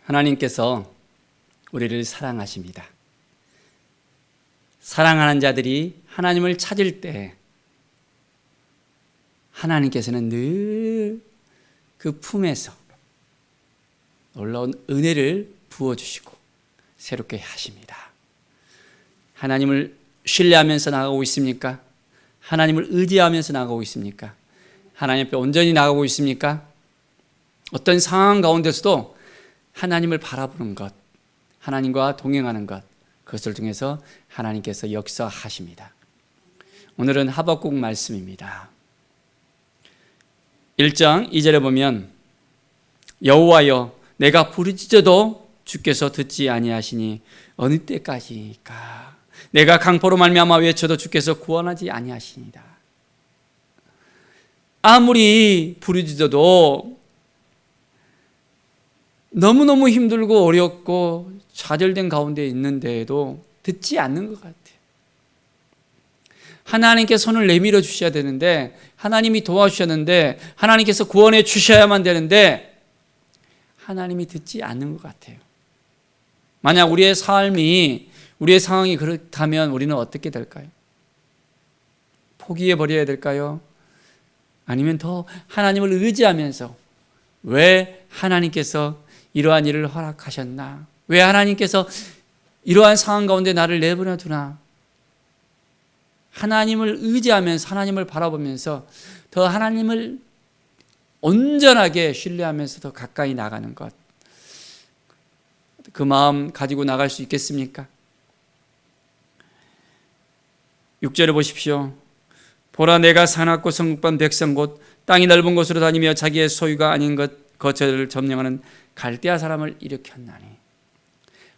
하나님께서 우리를 사랑하십니다. 사랑하는 자들이 하나님을 찾을 때 하나님께서는 늘 그 품에서 놀라운 은혜를 부어주시고 새롭게 하십니다. 하나님을 신뢰하면서 나가고 있습니까? 하나님을 의지하면서 나가고 있습니까? 하나님 앞에 온전히 나가고 있습니까? 어떤 상황 가운데서도 하나님을 바라보는 것, 하나님과 동행하는 것, 그것을 통해서 하나님께서 역사하십니다. 오늘은 하박국 말씀입니다. 1장 2절에 보면 여호와여 내가 부르짖어도 주께서 듣지 아니하시니 어느 때까지일까? 내가 강포로 말미암아 외쳐도 주께서 구원하지 아니하시니라. 아무리 부르짖어도 너무너무 힘들고 어렵고 좌절된 가운데 있는데도 듣지 않는 것 같아요. 하나님께 손을 내밀어 주셔야 되는데, 하나님이 도와주셨는데, 하나님께서 구원해 주셔야만 되는데 하나님이 듣지 않는 것 같아요. 만약 우리의 삶이, 우리의 상황이 그렇다면 우리는 어떻게 될까요? 포기해 버려야 될까요? 아니면 더 하나님을 의지하면서 왜 하나님께서 이러한 일을 허락하셨나? 왜 하나님께서 이러한 상황 가운데 나를 내버려 두나? 하나님을 의지하면서, 하나님을 바라보면서 더 하나님을 온전하게 신뢰하면서 더 가까이 나가는 것, 그 마음 가지고 나갈 수 있겠습니까? 6절에 보십시오. 보라 내가 사납고 성읍반 백성 곧 땅이 넓은 곳으로 다니며 자기의 소유가 아닌 것을 점령하는 갈대아 사람을 일으켰나니.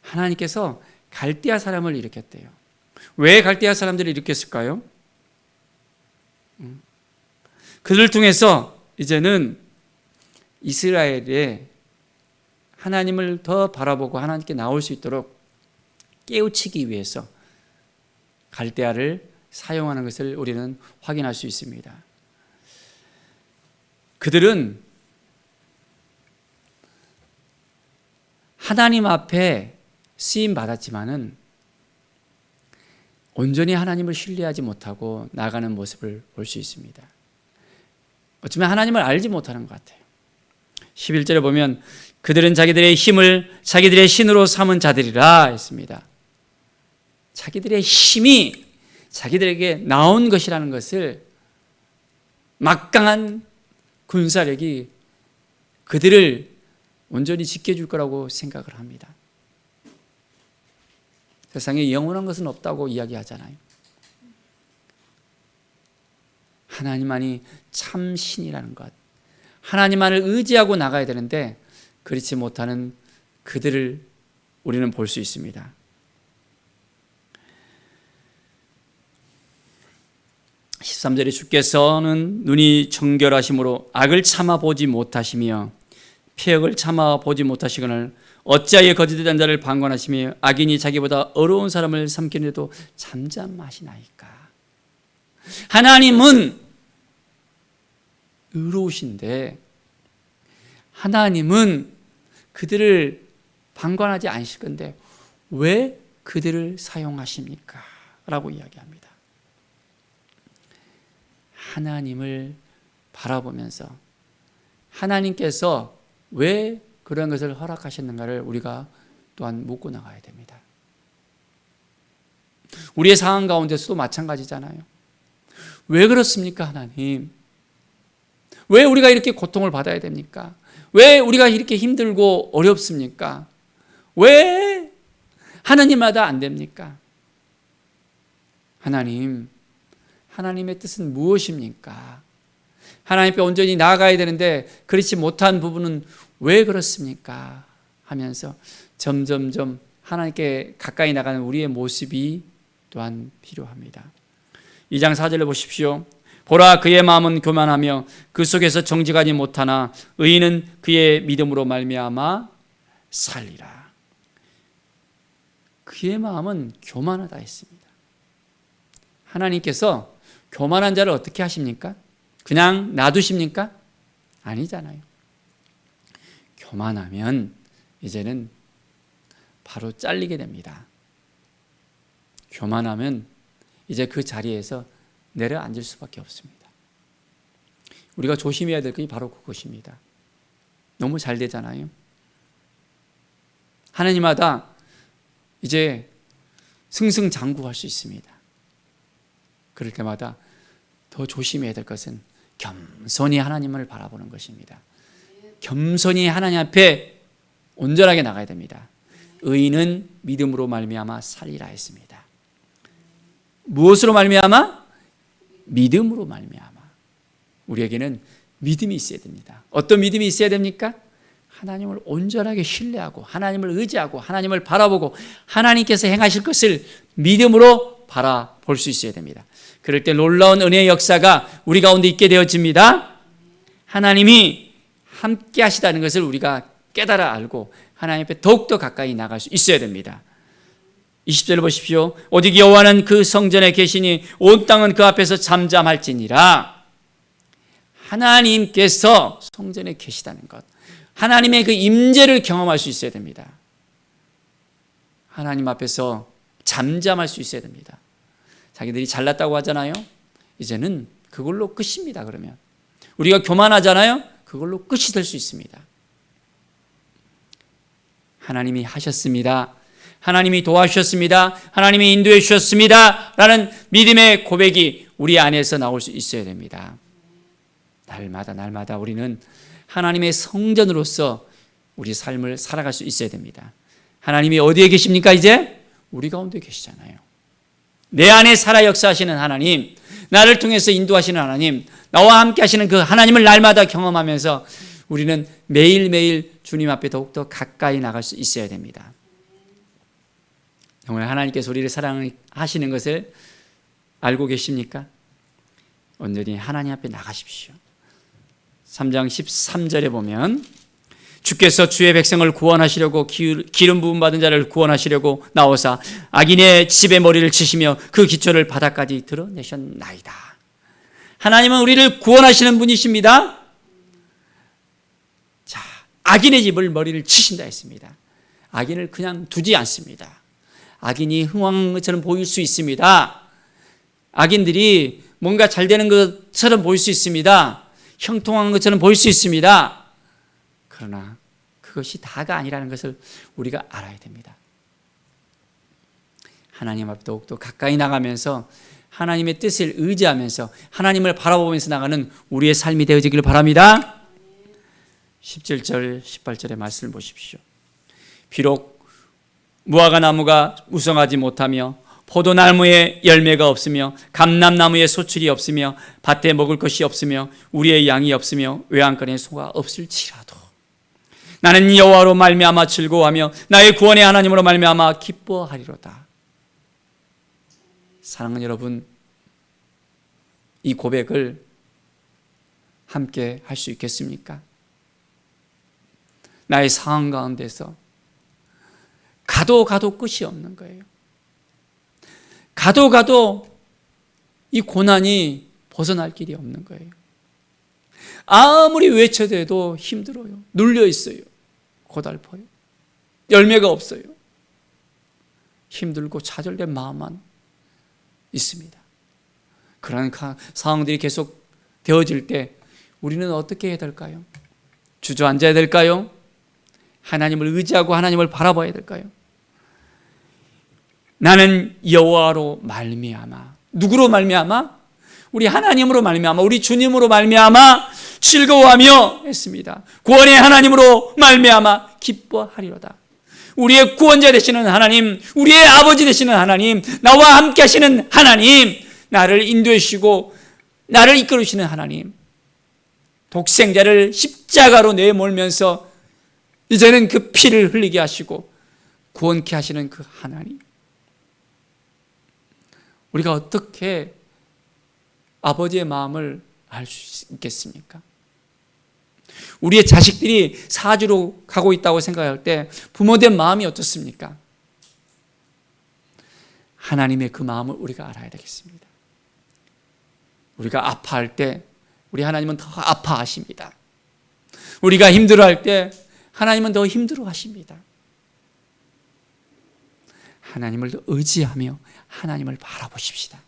하나님께서 갈대아 사람을 일으켰대요. 왜 갈대아 사람들을 일으켰을까요? 그들을 통해서 이제는 이스라엘에 하나님을 더 바라보고 하나님께 나올 수 있도록 깨우치기 위해서 갈대아를 사용하는 것을 우리는 확인할 수 있습니다. 그들은 하나님 앞에 쓰임 받았지만은 온전히 하나님을 신뢰하지 못하고 나가는 모습을 볼 수 있습니다. 어쩌면 하나님을 알지 못하는 것 같아요. 11절에 보면 그들은 자기들의 힘을 자기들의 신으로 삼은 자들이라 했습니다. 자기들의 힘이 자기들에게 나온 것이라는 것을, 막강한 군사력이 그들을 온전히 지켜줄 거라고 생각을 합니다. 세상에 영원한 것은 없다고 이야기하잖아요. 하나님만이 참 신이라는 것, 하나님만을 의지하고 나가야 되는데 그렇지 못하는 그들을 우리는 볼 수 있습니다. 13절에 주께서는 눈이 정결하심으로 악을 참아보지 못하시며 폐역을 참아보지 못하시거늘 어찌하여 거짓된 자를 방관하시며 악인이 자기보다 어려운 사람을 삼키는데도 잠잠하시나이까. 하나님은 의로우신데 하나님은 그들을 방관하지 않으실 건데 왜 그들을 사용하십니까? 라고 이야기합니다. 하나님을 바라보면서 하나님께서 왜 그런 것을 허락하셨는가를 우리가 또한 묻고 나가야 됩니다. 우리의 상황 가운데서도 마찬가지잖아요. 왜 그렇습니까, 하나님? 왜 우리가 이렇게 고통을 받아야 됩니까? 왜 우리가 이렇게 힘들고 어렵습니까? 왜 하나님마다 안 됩니까? 하나님, 하나님의 뜻은 무엇입니까? 하나님 앞에 온전히 나아가야 되는데 그렇지 못한 부분은 왜 그렇습니까? 하면서 점점점 하나님께 가까이 나가는 우리의 모습이 또한 필요합니다. 2장 4절을 보십시오. 보라 그의 마음은 교만하며 그 속에서 정직하지 못하나 의인은 그의 믿음으로 말미암아 살리라. 그의 마음은 교만하다 했습니다. 하나님께서 교만한 자를 어떻게 하십니까? 그냥 놔두십니까? 아니잖아요. 교만하면 이제는 바로 잘리게 됩니다. 교만하면 이제 그 자리에서 내려앉을 수밖에 없습니다. 우리가 조심해야 될 것이 바로 그것입니다. 너무 잘 되잖아요. 하나님마다 이제 승승장구할 수 있습니다. 그럴 때마다 더 조심해야 될 것은 겸손히 하나님을 바라보는 것입니다. 겸손히 하나님 앞에 온전하게 나가야 됩니다. 의인은 믿음으로 말미암아 살리라 했습니다. 무엇으로 말미암아? 믿음으로 말미암아. 우리에게는 믿음이 있어야 됩니다. 어떤 믿음이 있어야 됩니까? 하나님을 온전하게 신뢰하고 하나님을 의지하고 하나님을 바라보고 하나님께서 행하실 것을 믿음으로 바라볼 수 있어야 됩니다. 그럴 때 놀라운 은혜의 역사가 우리 가운데 있게 되어집니다. 하나님이 함께 하시다는 것을 우리가 깨달아 알고 하나님 앞에 더욱더 가까이 나갈 수 있어야 됩니다. 20절을 보십시오. 오직 여호와는 그 성전에 계시니 온 땅은 그 앞에서 잠잠할지니라. 하나님께서 성전에 계시다는 것, 하나님의 그 임재를 경험할 수 있어야 됩니다. 하나님 앞에서 잠잠할 수 있어야 됩니다. 자기들이 잘났다고 하잖아요. 이제는 그걸로 끝입니다. 그러면 우리가 교만하잖아요. 그걸로 끝이 될 수 있습니다. 하나님이 하셨습니다. 하나님이 도와주셨습니다. 하나님이 인도해 주셨습니다. 라는 믿음의 고백이 우리 안에서 나올 수 있어야 됩니다. 날마다 우리는 하나님의 성전으로서 우리 삶을 살아갈 수 있어야 됩니다. 하나님이 어디에 계십니까? 이제 우리 가운데 계시잖아요. 내 안에 살아 역사하시는 하나님, 나를 통해서 인도하시는 하나님, 나와 함께 하시는 그 하나님을 날마다 경험하면서 우리는 매일매일 주님 앞에 더욱더 가까이 나갈 수 있어야 됩니다. 정말 하나님께서 우리를 사랑하시는 것을 알고 계십니까? 온전히 하나님 앞에 나가십시오. 3장 13절에 보면 주께서 주의 백성을 구원하시려고 기름 부음 받은 자를 구원하시려고 나오사 악인의 집에 머리를 치시며 그 기초를 바닥까지 드러내셨나이다. 하나님은 우리를 구원하시는 분이십니다. 자, 악인의 집을 머리를 치신다 했습니다. 악인을 그냥 두지 않습니다. 악인이 흥황한 것처럼 보일 수 있습니다. 악인들이 뭔가 잘 되는 것처럼 보일 수 있습니다. 형통한 것처럼 보일 수 있습니다. 그러나 그것이 다가 아니라는 것을 우리가 알아야 됩니다. 하나님 앞에 더욱더 가까이 나가면서 하나님의 뜻을 의지하면서 하나님을 바라보면서 나가는 우리의 삶이 되어지기를 바랍니다. 17절, 18절의 말씀을 보십시오. 비록 무화과 나무가 무성하지 못하며 포도나무에 열매가 없으며 감람나무에 소출이 없으며 밭에 먹을 것이 없으며 우리의 양이 없으며 외양간에 소가 없을지라도 나는 여호와로 말미암아 즐거워하며 나의 구원의 하나님으로 말미암아 기뻐하리로다. 사랑하는 여러분, 이 고백을 함께 할 수 있겠습니까? 나의 상황 가운데서 가도 끝이 없는 거예요. 가도 이 고난이 벗어날 길이 없는 거예요. 아무리 외쳐대도 힘들어요. 눌려 있어요. 고달퍼요. 열매가 없어요. 힘들고 좌절된 마음만 있습니다. 그런 상황들이 계속 되어질 때 우리는 어떻게 해야 될까요? 주저앉아야 될까요? 하나님을 의지하고 하나님을 바라봐야 될까요? 나는 여호와로 말미암아, 누구로 말미암아? 우리 하나님으로 말미암아, 우리 주님으로 말미암아 즐거워하며 했습니다. 구원의 하나님으로 말미암아 기뻐하리로다. 우리의 구원자 되시는 하나님, 우리의 아버지 되시는 하나님, 나와 함께 하시는 하나님, 나를 인도해 주시고 나를 이끌으시는 하나님, 독생자를 십자가로 내몰면서 이제는 그 피를 흘리게 하시고 구원케 하시는 그 하나님, 우리가 어떻게 아버지의 마음을 알 수 있겠습니까? 우리의 자식들이 사주로 가고 있다고 생각할 때 부모된 마음이 어떻습니까? 하나님의 그 마음을 우리가 알아야 되겠습니다. 우리가 아파할 때 우리 하나님은 더 아파하십니다. 우리가 힘들어할 때 하나님은 더 힘들어 하십니다. 하나님을 더 의지하며 하나님을 바라보십시다.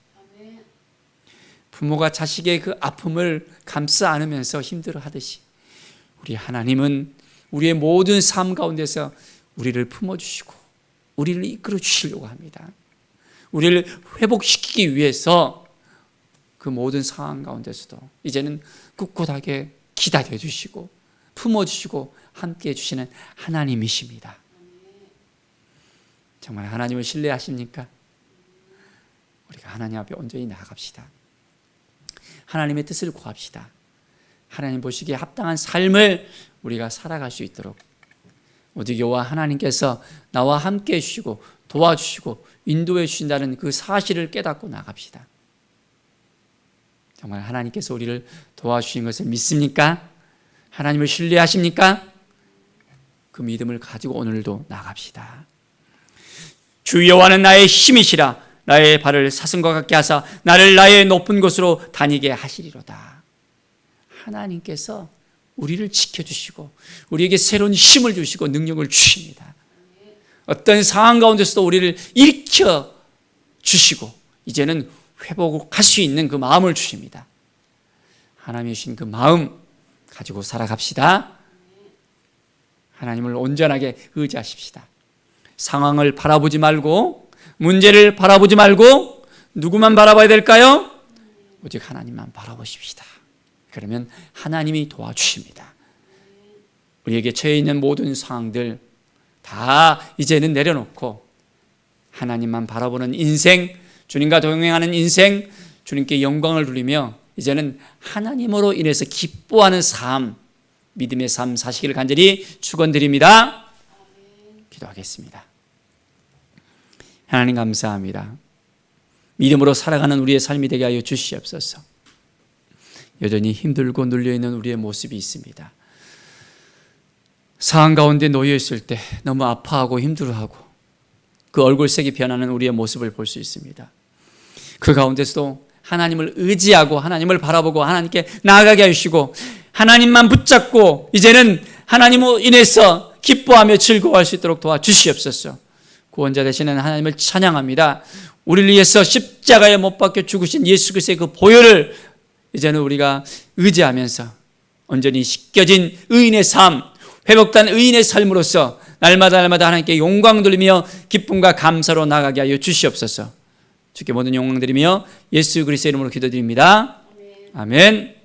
부모가 자식의 그 아픔을 감싸 안으면서 힘들어 하듯이 우리 하나님은 우리의 모든 삶 가운데서 우리를 품어주시고 우리를 이끌어 주시려고 합니다. 우리를 회복시키기 위해서 그 모든 상황 가운데서도 이제는 꿋꿋하게 기다려 주시고 품어주시고 함께해 주시는 하나님이십니다. 정말 하나님을 신뢰하십니까? 우리가 하나님 앞에 온전히 나아갑시다. 하나님의 뜻을 구합시다. 하나님 보시기에 합당한 삶을 우리가 살아갈 수 있도록 오직 여호와 하나님께서 나와 함께 해주시고 도와주시고 인도해 주신다는 그 사실을 깨닫고 나갑시다. 정말 하나님께서 우리를 도와주신 것을 믿습니까? 하나님을 신뢰하십니까? 그 믿음을 가지고 오늘도 나갑시다. 주 여호와는 나의 힘이시라. 나의 발을 사슴과 같게 하사 나를 나의 높은 곳으로 다니게 하시리로다. 하나님께서 우리를 지켜주시고 우리에게 새로운 힘을 주시고 능력을 주십니다. 어떤 상황 가운데서도 우리를 일으켜 주시고 이제는 회복할 수 있는 그 마음을 주십니다. 하나님이 주신 그 마음 가지고 살아갑시다. 하나님을 온전하게 의지하십시다. 상황을 바라보지 말고 문제를 바라보지 말고 누구만 바라봐야 될까요? 오직 하나님만 바라보십시다. 그러면 하나님이 도와주십니다. 우리에게 처해 있는 모든 상황들 다 이제는 내려놓고 하나님만 바라보는 인생, 주님과 동행하는 인생, 주님께 영광을 돌리며 이제는 하나님으로 인해서 기뻐하는 삶, 믿음의 삶 사시기를 간절히 축원드립니다. 기도하겠습니다. 하나님 감사합니다. 믿음으로 살아가는 우리의 삶이 되게 하여 주시옵소서. 여전히 힘들고 눌려있는 우리의 모습이 있습니다. 상황 가운데 놓여있을 때 너무 아파하고 힘들어하고 그 얼굴색이 변하는 우리의 모습을 볼 수 있습니다. 그 가운데서도 하나님을 의지하고 하나님을 바라보고 하나님께 나아가게 해주시고 하나님만 붙잡고 이제는 하나님으로 인해서 기뻐하며 즐거워할 수 있도록 도와주시옵소서. 구원자 되시는 하나님을 찬양합니다. 우리를 위해서 십자가에 못 박혀 죽으신 예수 그리스도의 그 보혈을 이제는 우리가 의지하면서 온전히 씻겨진 의인의 삶, 회복된 의인의 삶으로서 날마다 하나님께 영광 돌리며 기쁨과 감사로 나가게 하여 주시옵소서. 주께 모든 영광 드리며 예수 그리스도의 이름으로 기도드립니다. 아멘.